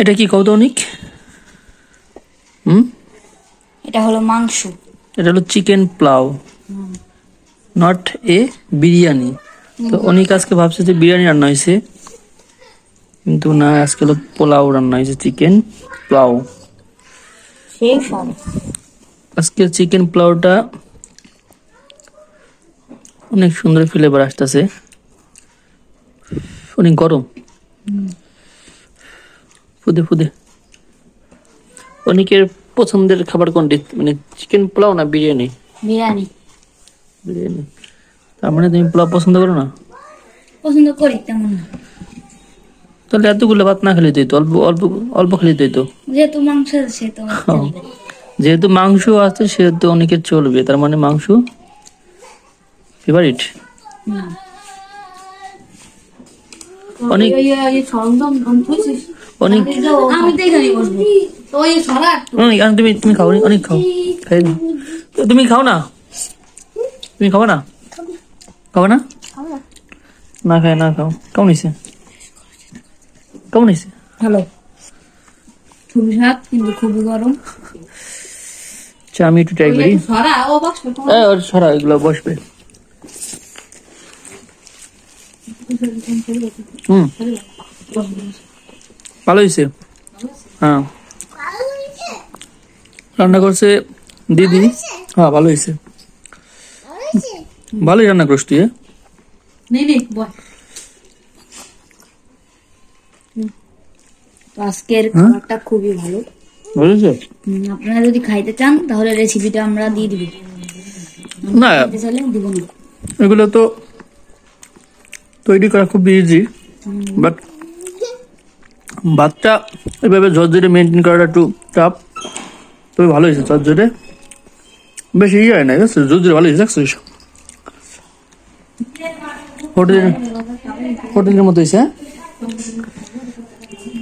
এটা কি কৌতনিক? এটা হলো মাংস। এটা হলো chicken pulao, not a biryani. তো অনেক আজকে ভাবছে যে বিরিয়ানি রান্না হয়েছে, কিন্তু না, আজকে হলো পোলাও রান্না হয়েছে, চিকেন পোলাও। আজকে চিকেন পোলাওটা অনেক সুন্দর ফ্লেভার আসতেছে, অনেক গরম, ফুদে ফুদে। অনেকের পছন্দের খাবার কোনটি, মানে চিকেন পোলাও না বিরিয়ানি? বিরিয়ানি। বিরিয়ানি। তার মানে তুমি পোলাও পছন্দ করো না? পছন্দ করি তেমন না। তাহলে এতগুলো ভাত না খেলে তো, অল্প অল্প অল্প খেলে তো। যেহেতু মাংস আছে তো যেহেতু মাংস আছে সেহেতু অনেকের চলবে, তার মানে মাংস ফেভারিট। অনেক অনেক তুমি তুমি খাও, অনেক খাও, খাই না তুমি? খাও না? তুমি খাও না? খাও না? না খায় না খাও। কেমন হয়েছে? কেমন হয়েছে? ভালো, খুবই স্বাদ কিন্তু খুবই গরম। আচ্ছা, আমি একটু ট্রাই করি। সরা, এগুলো বসবে। ভালো হয়েছে। হ্যাঁ, রান্না করছে দিদি। হ্যাঁ, ভালো হয়েছে, ভালোই রান্না করছ তুই। আজকের খাবারটা খুবই ভালো বুঝেছো? আপনারা যদি খাইতে চান তাহলে রেসিপিটা আমরা দিয়ে দিব। না, দিব না। এগুলো তো তৈরি করা খুব ইজি, বাট ভাতটা এভাবে ঝরঝরে মেনটেন করাটা একটু টাফ। তবে ভালো হয়েছে, ঝরঝরে বেশি ইয়ে হয় না, ঝরঝরে ভালো হয়েছে। দেখছো হোটেলের মতো হয়েছে?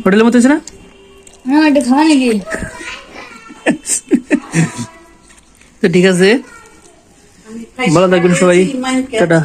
হোটেলের মতো হয়েছে না? এটা খাওয়া নাকি? তো ঠিক আছে, ভালো থাকবেন সবাই, টাটা।